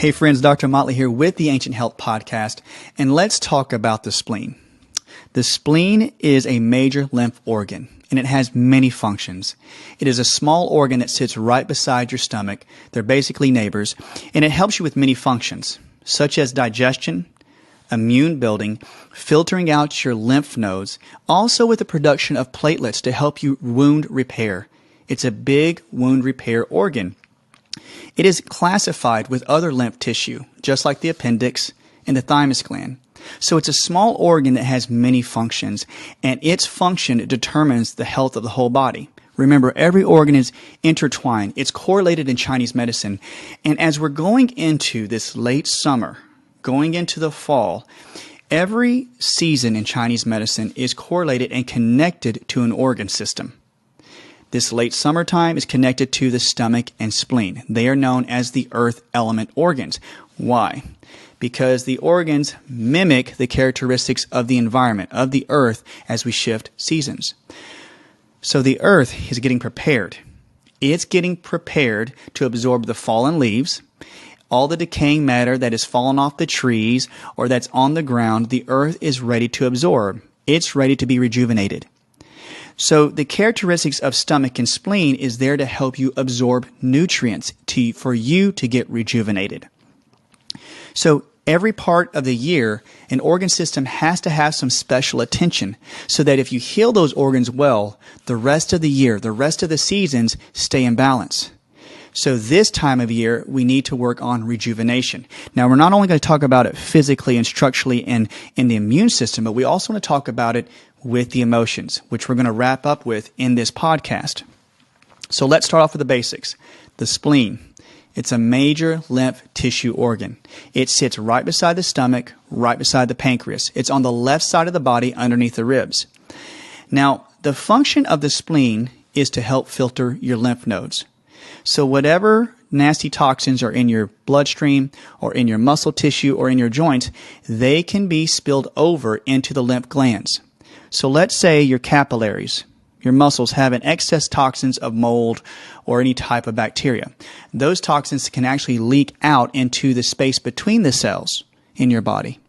Hey friends, Dr. Motley here with the Ancient Health Podcast, and let's talk about the spleen. The spleen is a major lymph organ, and it has many functions. It is a small organ that sits right beside your stomach. They're basically neighbors, and it helps you with many functions, such as digestion, immune building, filtering out your lymph nodes, also with the production of platelets to help you wound repair. It's a big wound repair organ. It is classified with other lymph tissue, just like the appendix and the thymus gland. So it's a small organ that has many functions, and its function determines the health of the whole body. Remember, every organ is intertwined. It's correlated in Chinese medicine. And as we're going into this late summer, going into the fall, every season in Chinese medicine is correlated and connected to an organ system. This late summertime is connected to the stomach and spleen. They are known as the earth element organs. Why? Because the organs mimic the characteristics of the environment, of the earth, as we shift seasons. So the earth is getting prepared. It's getting prepared to absorb the fallen leaves, all the decaying matter that has fallen off the trees or that's on the ground. The earth is ready to absorb. It's ready to be rejuvenated. So the characteristics of stomach and spleen is there to help you absorb nutrients for you to get rejuvenated. So every part of the year, an organ system has to have some special attention so that if you heal those organs well, the rest of the year, the rest of the seasons stay in balance. So this time of year, we need to work on rejuvenation. Now, we're not only going to talk about it physically and structurally in the immune system, but we also want to talk about it with the emotions, which we're going to wrap up with in this podcast. So let's start off with the basics. The spleen. It's a major lymph tissue organ. It sits right beside the stomach, right beside the pancreas. It's on the left side of the body underneath the ribs. Now, the function of the spleen is to help filter your lymph nodes. So whatever nasty toxins are in your bloodstream or in your muscle tissue or in your joints, they can be spilled over into the lymph glands. So let's say your capillaries, your muscles have an excess toxins of mold or any type of bacteria. Those toxins can actually leak out into the space between the cells in your body.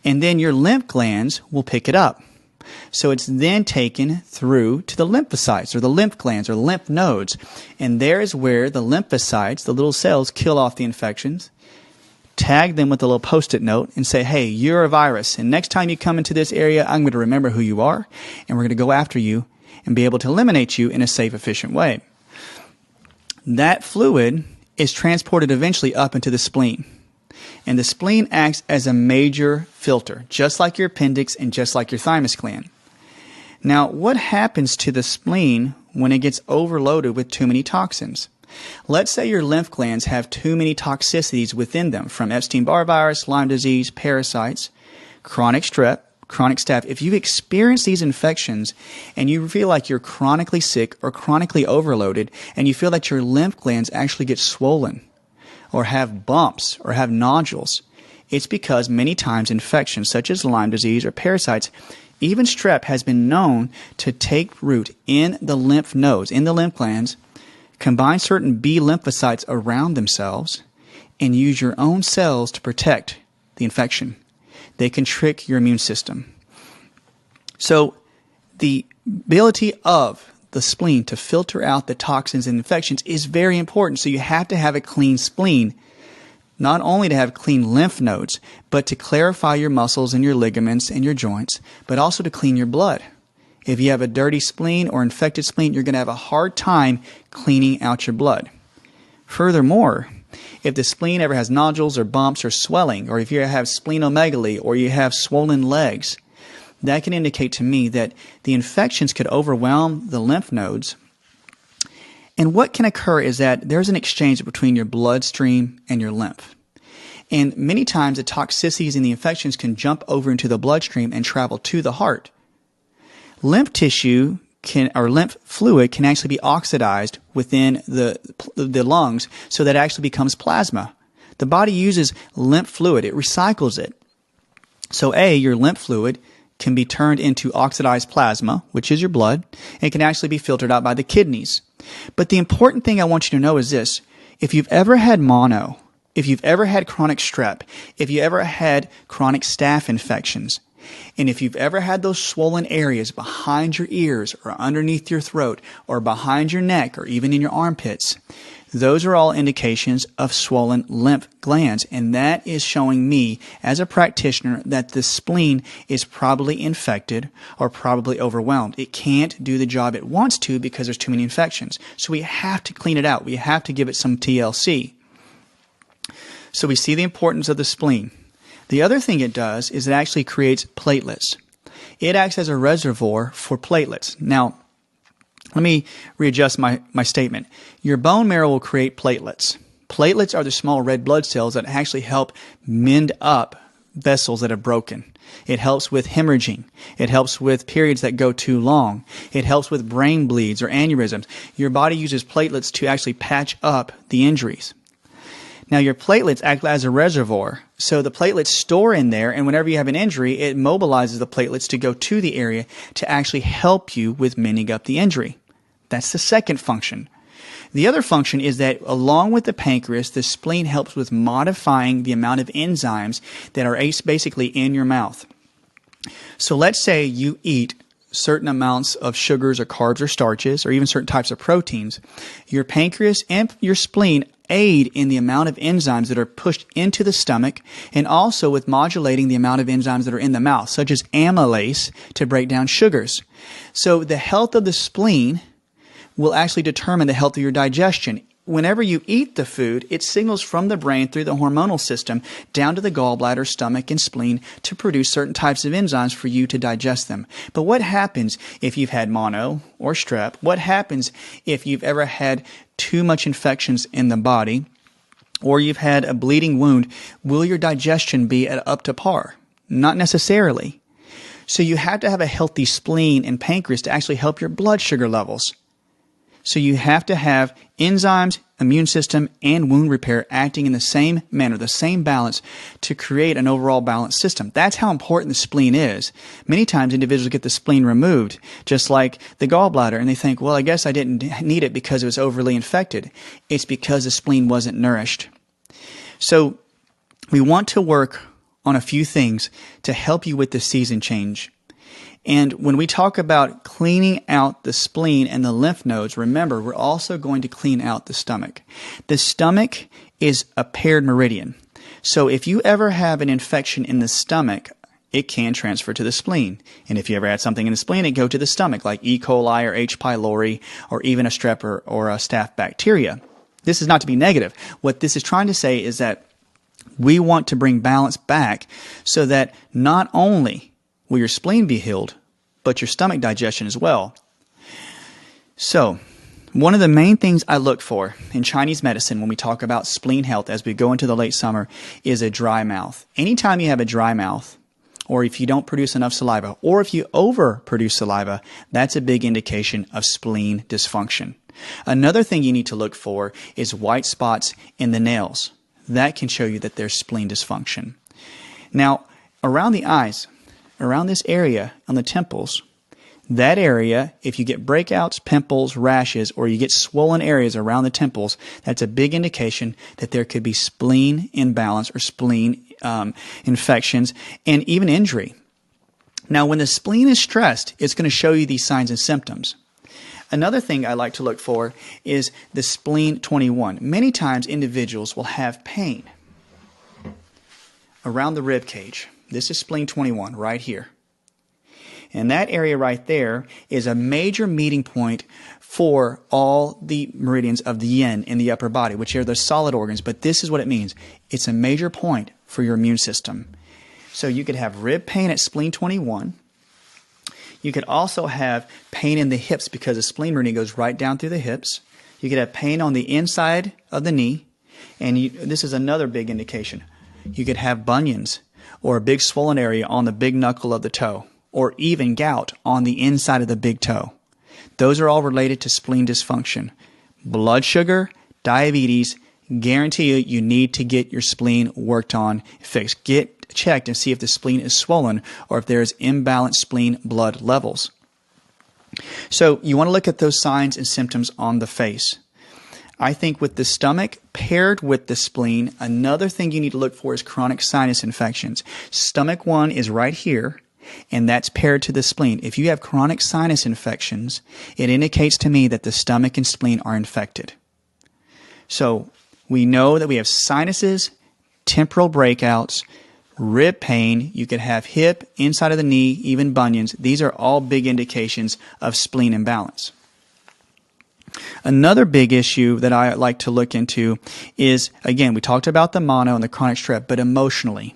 And then your lymph glands will pick it up. So it's then taken through to the lymphocytes or the lymph glands or lymph nodes. And there is where the lymphocytes, the little cells, kill off the infections, tag them with a little post-it note and say, hey, you're a virus. And next time you come into this area, I'm going to remember who you are, and we're going to go after you and be able to eliminate you in a safe, efficient way. That fluid is transported eventually up into the spleen. And the spleen acts as a major filter, just like your appendix and just like your thymus gland. Now, what happens to the spleen when it gets overloaded with too many toxins? Let's say your lymph glands have too many toxicities within them, from Epstein-Barr virus, Lyme disease, parasites, chronic strep, chronic staph. If you've experienced these infections and you feel like you're chronically sick or chronically overloaded and you feel that your lymph glands actually get swollen or have bumps or have nodules, it's because many times infections such as Lyme disease or parasites, even strep, has been known to take root in the lymph nodes, in the lymph glands, combine certain B lymphocytes around themselves, and use your own cells to protect the infection. They can trick your immune system. So the ability of the spleen to filter out the toxins and infections is very important. So you have to have a clean spleen, not only to have clean lymph nodes, but to clarify your muscles and your ligaments and your joints, but also to clean your blood. If you have a dirty spleen or infected spleen, you're going to have a hard time cleaning out your blood. Furthermore, if the spleen ever has nodules or bumps or swelling, or if you have splenomegaly or you have swollen legs, that can indicate to me that the infections could overwhelm the lymph nodes. And what can occur is that there's an exchange between your bloodstream and your lymph. And many times the toxicities and the infections can jump over into the bloodstream and travel to the heart. Lymph tissue or lymph fluid can actually be oxidized within the lungs, so that it actually becomes plasma. The body uses lymph fluid. It recycles it. So your lymph fluid can be turned into oxidized plasma, which is your blood, and can actually be filtered out by the kidneys. But the important thing I want you to know is this. If you've ever had mono, if you've ever had chronic strep, if you ever had chronic staph infections, and if you've ever had those swollen areas behind your ears or underneath your throat or behind your neck or even in your armpits, those are all indications of swollen lymph glands, and that is showing me as a practitioner that the spleen is probably infected or probably overwhelmed. It can't do the job it wants to because there's too many infections. So we have to clean it out. We have to give it some TLC. So we see the importance of the spleen. The other thing it does is it actually creates platelets. It acts as a reservoir for platelets. Now, let me readjust my statement. Your bone marrow will create platelets. Platelets are the small red blood cells that actually help mend up vessels that are broken. It helps with hemorrhaging. It helps with periods that go too long. It helps with brain bleeds or aneurysms. Your body uses platelets to actually patch up the injuries. Now, your platelets act as a reservoir. So the platelets store in there, and whenever you have an injury, it mobilizes the platelets to go to the area to actually help you with mending up the injury. That's the second function. The other function is that along with the pancreas, the spleen helps with modifying the amount of enzymes that are basically in your mouth. So let's say you eat certain amounts of sugars or carbs or starches or even certain types of proteins. Your pancreas and your spleen aid in the amount of enzymes that are pushed into the stomach and also with modulating the amount of enzymes that are in the mouth, such as amylase to break down sugars. So the health of the spleen will actually determine the health of your digestion. Whenever you eat the food, it signals from the brain through the hormonal system down to the gallbladder, stomach, and spleen to produce certain types of enzymes for you to digest them. But what happens if you've had mono or strep? What happens if you've ever had too much infections in the body or you've had a bleeding wound? Will your digestion be up to par? Not necessarily. So you have to have a healthy spleen and pancreas to actually help your blood sugar levels. So you have to have enzymes, immune system, and wound repair acting in the same manner, the same balance to create an overall balanced system. That's how important the spleen is. Many times individuals get the spleen removed, just like the gallbladder, and they think, well, I guess I didn't need it because it was overly infected. It's because the spleen wasn't nourished. So we want to work on a few things to help you with the season change. And when we talk about cleaning out the spleen and the lymph nodes, remember, we're also going to clean out the stomach. The stomach is a paired meridian. So if you ever have an infection in the stomach, it can transfer to the spleen. And if you ever had something in the spleen, it go to the stomach, like E. coli or H. pylori or even a strep or a staph bacteria. This is not to be negative. What this is trying to say is that we want to bring balance back so that not only will your spleen be healed, but your stomach digestion as well. So, one of the main things I look for in Chinese medicine when we talk about spleen health as we go into the late summer is a dry mouth. Anytime you have a dry mouth, or if you don't produce enough saliva, or if you overproduce saliva, that's a big indication of spleen dysfunction. Another thing you need to look for is white spots in the nails. That can show you that there's spleen dysfunction. Now, around the eyes, around this area on the temples, that area, if you get breakouts, pimples, rashes, or you get swollen areas around the temples, that's a big indication that there could be spleen imbalance or spleen infections and even injury. Now, when the spleen is stressed, it's going to show you these signs and symptoms. Another thing I like to look for is the spleen 21. Many times individuals will have pain around the rib cage. This is spleen 21 right here. And that area right there is a major meeting point for all the meridians of the yin in the upper body, which are the solid organs. But this is what it means. It's a major point for your immune system. So you could have rib pain at spleen 21. You could also have pain in the hips because the spleen meridian goes right down through the hips. You could have pain on the inside of the knee. And this is another big indication. You could have bunions or a big swollen area on the big knuckle of the toe, or even gout on the inside of the big toe. Those are all related to spleen dysfunction. Blood sugar, diabetes, guarantee you need to get your spleen worked on, fixed. Get checked and see if the spleen is swollen or if there is imbalanced spleen blood levels. So you want to look at those signs and symptoms on the face. I think with the stomach paired with the spleen, another thing you need to look for is chronic sinus infections. Stomach 1 is right here, and that's paired to the spleen. If you have chronic sinus infections, it indicates to me that the stomach and spleen are infected. So we know that we have sinuses, temporal breakouts, rib pain. You could have hip, inside of the knee, even bunions. These are all big indications of spleen imbalance. Another big issue that I like to look into is, again, we talked about the mono and the chronic strep, but emotionally.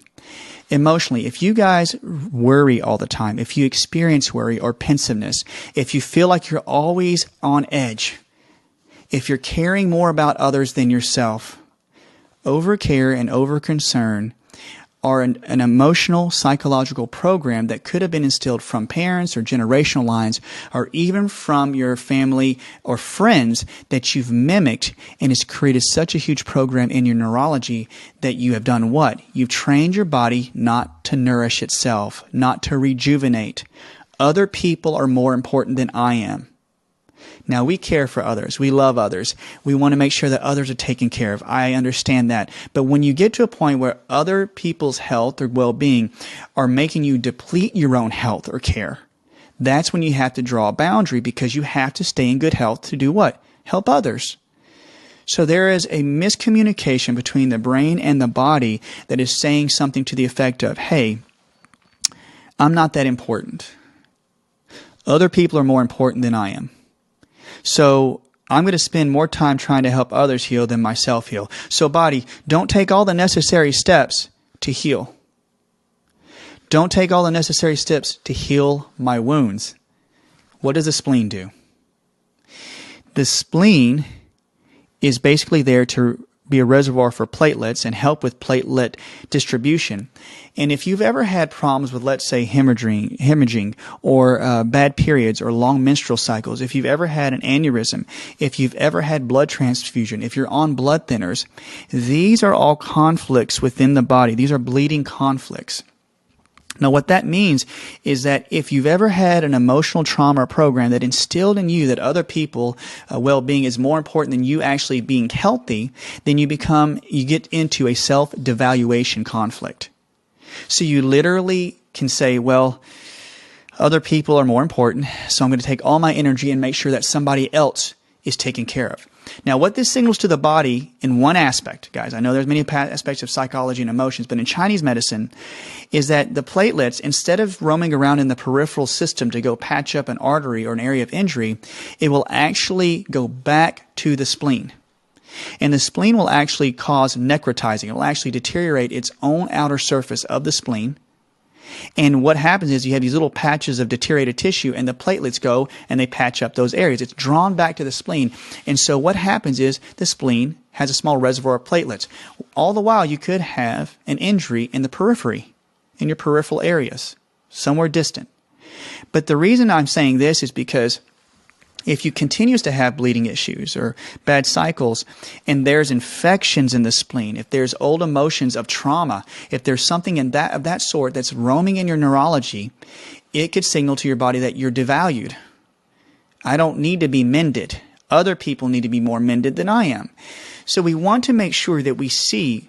Emotionally, if you guys worry all the time, if you experience worry or pensiveness, if you feel like you're always on edge, if you're caring more about others than yourself, overcare and overconcern are an emotional, psychological program that could have been instilled from parents or generational lines, or even from your family or friends that you've mimicked, and has created such a huge program in your neurology that you have done what? You've trained your body not to nourish itself, not to rejuvenate. Other people are more important than I am. Now, we care for others. We love others. We want to make sure that others are taken care of. I understand that. But when you get to a point where other people's health or well-being are making you deplete your own health or care, that's when you have to draw a boundary, because you have to stay in good health to do what? Help others. So there is a miscommunication between the brain and the body that is saying something to the effect of, hey, I'm not that important. Other people are more important than I am. So I'm going to spend more time trying to help others heal than myself heal. So body, don't take all the necessary steps to heal. Don't take all the necessary steps to heal my wounds. What does the spleen do? The spleen is basically there to be a reservoir for platelets and help with platelet distribution. And if you've ever had problems with, let's say, hemorrhaging or bad periods or long menstrual cycles, if you've ever had an aneurysm, if you've ever had blood transfusion, if you're on blood thinners, these are all conflicts within the body. These are bleeding conflicts. Now, what that means is that if you've ever had an emotional trauma program that instilled in you that other people well-being is more important than you actually being healthy, then you get into a self-devaluation conflict. So you literally can say, well, other people are more important, so I'm going to take all my energy and make sure that somebody else is taken care of. Now, what this signals to the body in one aspect, guys, I know there's many aspects of psychology and emotions, but in Chinese medicine, is that the platelets, instead of roaming around in the peripheral system to go patch up an artery or an area of injury, it will actually go back to the spleen. And the spleen will actually cause necrotizing. It will actually deteriorate its own outer surface of the spleen. And what happens is you have these little patches of deteriorated tissue, and the platelets go and they patch up those areas. It's drawn back to the spleen. And so what happens is the spleen has a small reservoir of platelets. All the while, you could have an injury in the periphery, in your peripheral areas, somewhere distant. But the reason I'm saying this is because if you continue to have bleeding issues or bad cycles, and there's infections in the spleen, if there's old emotions of trauma, if there's something of that sort that's roaming in your neurology, it could signal to your body that you're devalued. I don't need to be mended. Other people need to be more mended than I am. So we want to make sure that we see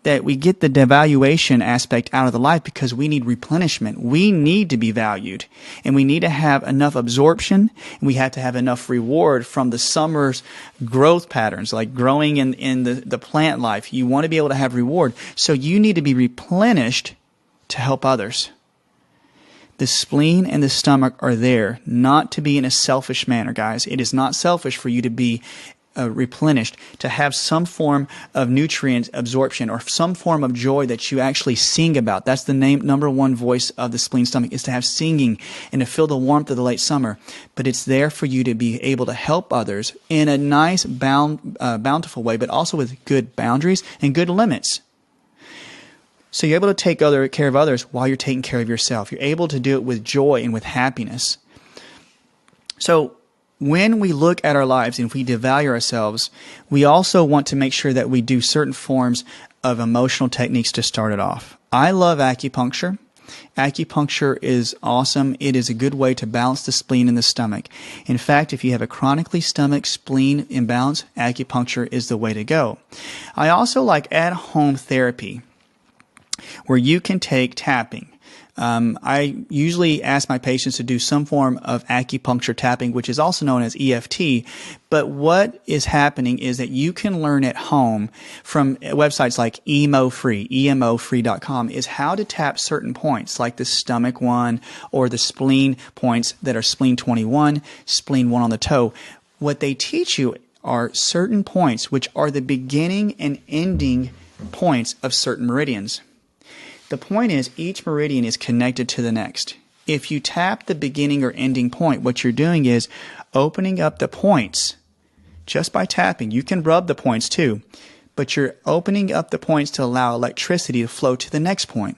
that we get the devaluation aspect out of the life, because we need replenishment. We need to be valued, and we need to have enough absorption, and we have to have enough reward from the summer's growth patterns, like growing in the plant life. You want to be able to have reward, so you need to be replenished to help others. The spleen and the stomach are there not to be in a selfish manner, guys. It is not selfish for you to be replenished, to have some form of nutrient absorption or some form of joy that you actually sing about. That's the number one voice of the spleen stomach, is to have singing and to feel the warmth of the late summer. But it's there for you to be able to help others in a nice, bountiful way, but also with good boundaries and good limits. So you're able to take care of others while you're taking care of yourself. You're able to do it with joy and with happiness. So when we look at our lives and if we devalue ourselves, we also want to make sure that we do certain forms of emotional techniques to start it off. I love acupuncture. Acupuncture is awesome. It is a good way to balance the spleen in the stomach. In fact, if you have a chronically stomach spleen imbalance, acupuncture is the way to go. I also like at-home therapy, where you can take tapping. I usually ask my patients to do some form of acupuncture tapping, which is also known as EFT. But what is happening is that you can learn at home from websites like emofree.com, is how to tap certain points, like the stomach one or the spleen points that are spleen 21, spleen 1 on the toe. What they teach you are certain points which are the beginning and ending points of certain meridians. The point is, each meridian is connected to the next. If you tap the beginning or ending point, what you're doing is opening up the points just by tapping. You can rub the points too, but you're opening up the points to allow electricity to flow to the next point.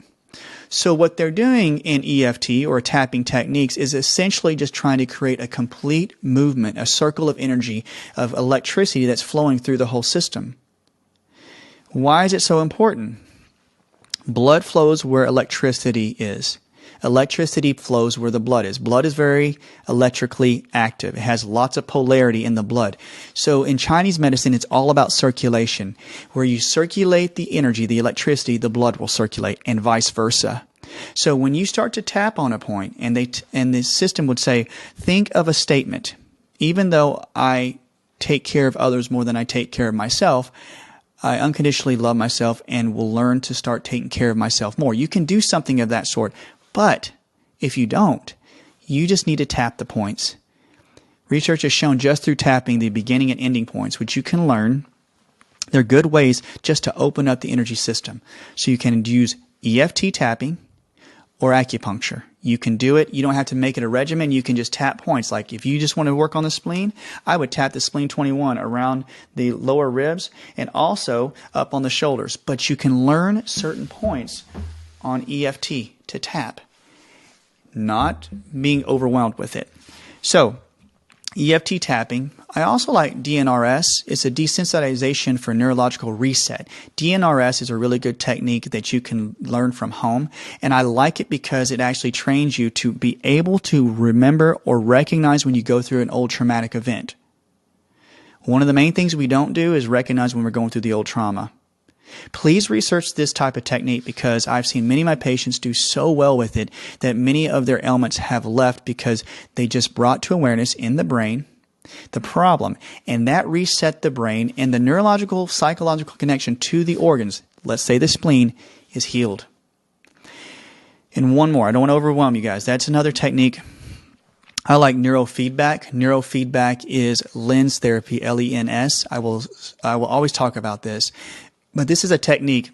So what they're doing in EFT or tapping techniques is essentially just trying to create a complete movement, a circle of energy, of electricity that's flowing through the whole system. Why is it so important? Blood flows where electricity is. Electricity flows where the blood is. Blood is very electrically active. It has lots of polarity in the blood. So in Chinese medicine, it's all about circulation. Where you circulate the energy, the electricity, the blood will circulate, and vice versa. So when you start to tap on a point, and the system would say, think of a statement. Even though I take care of others more than I take care of myself, I unconditionally love myself and will learn to start taking care of myself more. You can do something of that sort, but if you don't, you just need to tap the points. Research has shown just through tapping the beginning and ending points, which you can learn, they're good ways just to open up the energy system. So you can use EFT tapping or acupuncture. You can do it. You don't have to make it a regimen. You can just tap points. Like if you just want to work on the spleen, I would tap the spleen 21 around the lower ribs and also up on the shoulders. But you can learn certain points on EFT to tap, not being overwhelmed with it. So EFT tapping. I also like DNRS. It's a desensitization for neurological reset. DNRS is a really good technique that you can learn from home, and I like it because it actually trains you to be able to remember or recognize when you go through an old traumatic event. One of the main things we don't do is recognize when we're going through the old trauma. Please research this type of technique because I've seen many of my patients do so well with it that many of their ailments have left because they just brought to awareness in the brain the problem, and that reset the brain, and the neurological, psychological connection to the organs, let's say the spleen, is healed. And one more, I don't want to overwhelm you guys. That's another technique. I like neurofeedback. Neurofeedback is lens therapy, L-E-N-S. I will always talk about this. But this is a technique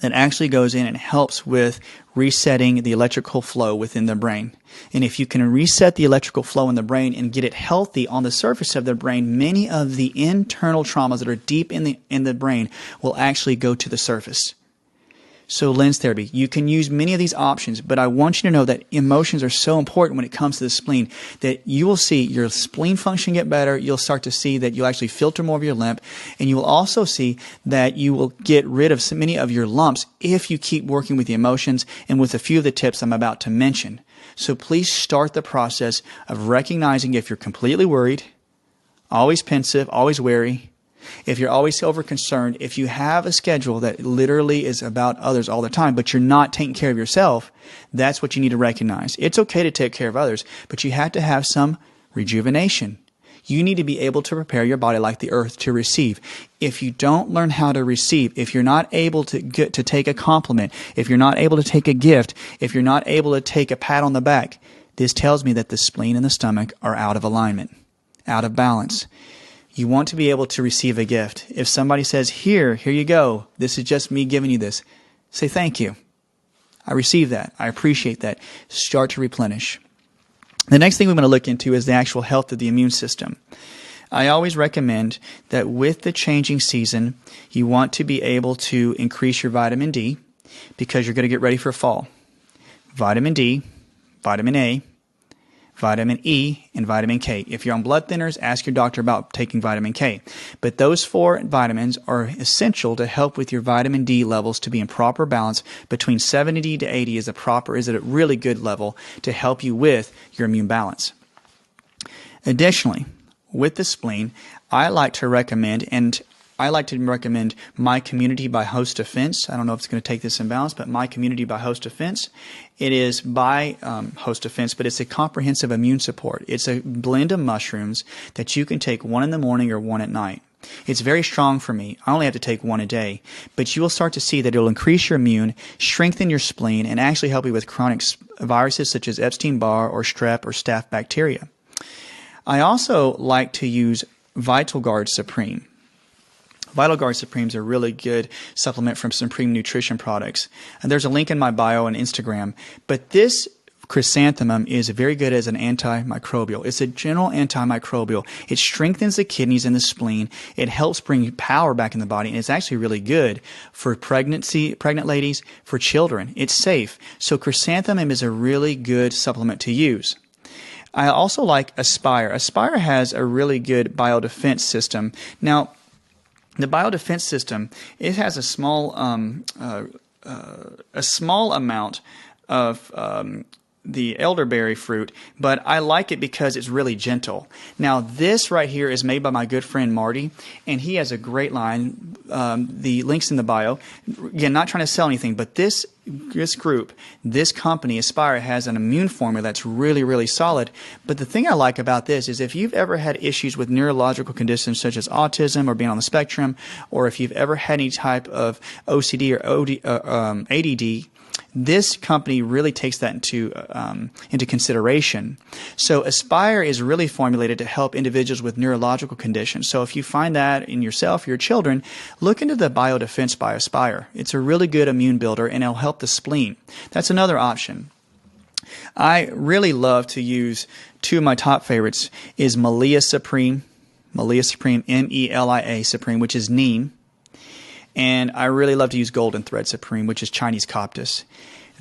that actually goes in and helps with resetting the electrical flow within the brain. And if you can reset the electrical flow in the brain and get it healthy on the surface of the brain, many of the internal traumas that are deep in the brain will actually go to the surface. So lens therapy, you can use many of these options, but I want you to know that emotions are so important when it comes to the spleen that you will see your spleen function get better. You'll start to see that you'll actually filter more of your lymph, and you will also see that you will get rid of so many of your lumps if you keep working with the emotions and with a few of the tips I'm about to mention. So please start the process of recognizing if you're completely worried, always pensive, always wary, if you're always over-concerned, if you have a schedule that literally is about others all the time, but you're not taking care of yourself, that's what you need to recognize. It's okay to take care of others, but you have to have some rejuvenation. You need to be able to prepare your body like the earth to receive. If you don't learn how to receive, if you're not able to take a compliment, if you're not able to take a gift, if you're not able to take a pat on the back, this tells me that the spleen and the stomach are out of alignment, out of balance. You want to be able to receive a gift. If somebody says, here you go, this is just me giving you this, say thank you. I receive that. I appreciate that. Start to replenish. The next thing we want to look into is the actual health of the immune system. I always recommend that with the changing season, you want to be able to increase your vitamin D because you're going to get ready for fall. Vitamin D, vitamin A, vitamin E, and vitamin K. If you're on blood thinners, ask your doctor about taking vitamin K. But those 4 vitamins are essential to help with your vitamin D levels to be in proper balance. Between 70 to 80 is a really good level to help you with your immune balance. Additionally, with the spleen, I like to recommend My Community by Host Defense. I don't know if it's going to take this in balance, but My Community by Host Defense. It is by Host Defense, but it's a comprehensive immune support. It's a blend of mushrooms that you can take 1 in the morning or 1 at night. It's very strong for me. I only have to take 1 a day, but you will start to see that it will increase your immune, strengthen your spleen, and actually help you with chronic viruses such as Epstein-Barr or strep or staph bacteria. I also like to use Vital Guard Supreme. Vital Guard Supreme is a really good supplement from Supreme Nutrition products. And there's a link in my bio on Instagram. But this chrysanthemum is very good as an antimicrobial. It's a general antimicrobial. It strengthens the kidneys and the spleen. It helps bring power back in the body. And it's actually really good for pregnant ladies, for children. It's safe. So chrysanthemum is a really good supplement to use. I also like Aspire. Aspire has a really good biodefense system. Now, the biodefense system, it has a small amount of the elderberry fruit, but I like it because it's really gentle. Now, this right here is made by my good friend Marty, and he has a great line. The link's in the bio. Again, not trying to sell anything, but this company, Aspire, has an immune formula that's really, really solid. But the thing I like about this is if you've ever had issues with neurological conditions such as autism or being on the spectrum, or if you've ever had any type of OCD or ADD, this company really takes that into consideration. So Aspire is really formulated to help individuals with neurological conditions. So if you find that in yourself or your children, look into the Biodefense by Aspire. It's a really good immune builder, and it'll help the spleen. That's another option. I really love to use 2 of my top favorites is Melia Supreme, MELIA Supreme, which is neem. And I really love to use goldenthread Supreme, which is Chinese coptis.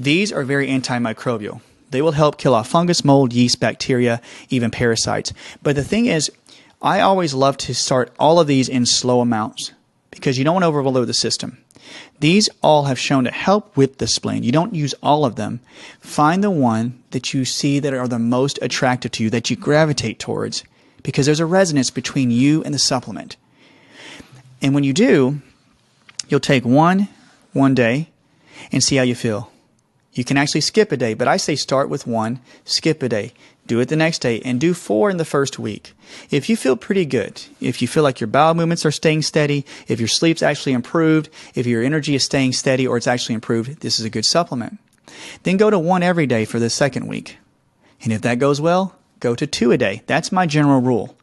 These are very antimicrobial. They will help kill off fungus, mold, yeast, bacteria, even parasites. But the thing is, I always love to start all of these in slow amounts because you don't want to overload the system. These all have shown to help with the spleen. You don't use all of them. Find the one that you see that are the most attractive to you, that you gravitate towards, because there's a resonance between you and the supplement. And when you do, you'll take one day and see how you feel. You can actually skip a day, but I say start with 1, skip a day, do it the next day, and do 4 in the first week. If you feel pretty good, if you feel like your bowel movements are staying steady, if your sleep's actually improved, if your energy is staying steady or it's actually improved, this is a good supplement. Then go to 1 every day for the second week. And if that goes well, go to 2 a day. That's my general rule.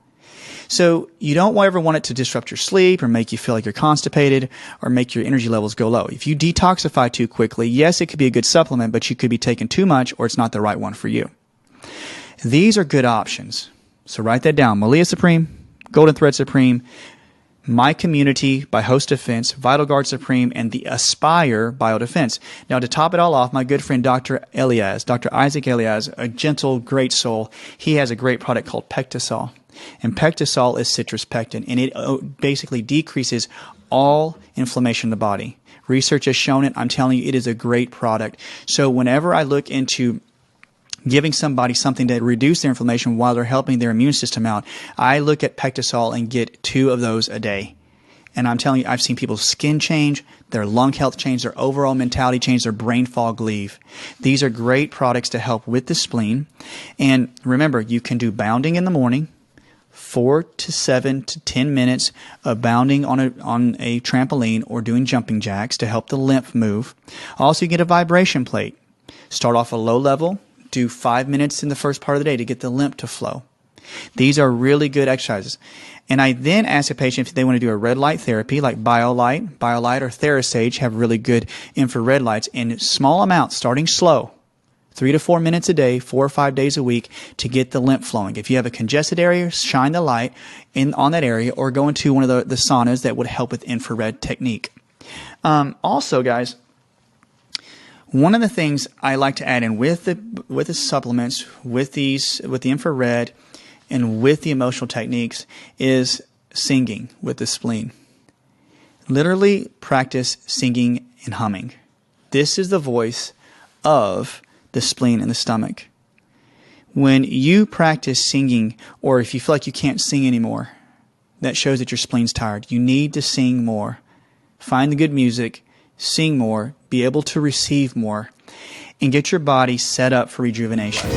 So you don't ever want it to disrupt your sleep or make you feel like you're constipated or make your energy levels go low. If you detoxify too quickly, yes, it could be a good supplement, but you could be taking too much or it's not the right one for you. These are good options. So write that down. Melia Supreme, goldenthread Supreme, My Community by Host Defense, Vital Guard Supreme, and the Aspire Biodefense. Now, to top it all off, my good friend Dr. Isaac Elias, a gentle, great soul, he has a great product called Pectasol. And Pectasol is citrus pectin, and it basically decreases all inflammation in the body. Research has shown it. I'm telling you, it is a great product. So whenever I look into giving somebody something to reduce their inflammation while they're helping their immune system out, I look at Pectasol and get 2 of those a day. And I'm telling you, I've seen people's skin change, their lung health change, their overall mentality change, their brain fog leave. These are great products to help with the spleen. And remember, you can do bounding in the morning, 4 to 7 to 10 minutes of bounding on a trampoline or doing jumping jacks to help the lymph move. Also, you get a vibration plate. Start off a low level, do 5 minutes in the first part of the day to get the lymph to flow. These are really good exercises. And I then ask a patient if they want to do a red light therapy like BioLight or TheraSage have really good infrared lights in small amounts, starting slow. 3 to 4 minutes a day, 4 or 5 days a week to get the lymph flowing. If you have a congested area, shine the light on that area or go into one of the saunas that would help with infrared technique. Also, guys, One of the things I like to add in with the supplements, with the infrared, and with the emotional techniques is singing with the spleen. Literally practice singing and humming. This is the voice of the spleen and the stomach. When you practice singing, or if you feel like you can't sing anymore, that shows that your spleen's tired. You need to sing more. Find the good music, sing more, be able to receive more, and get your body set up for rejuvenation.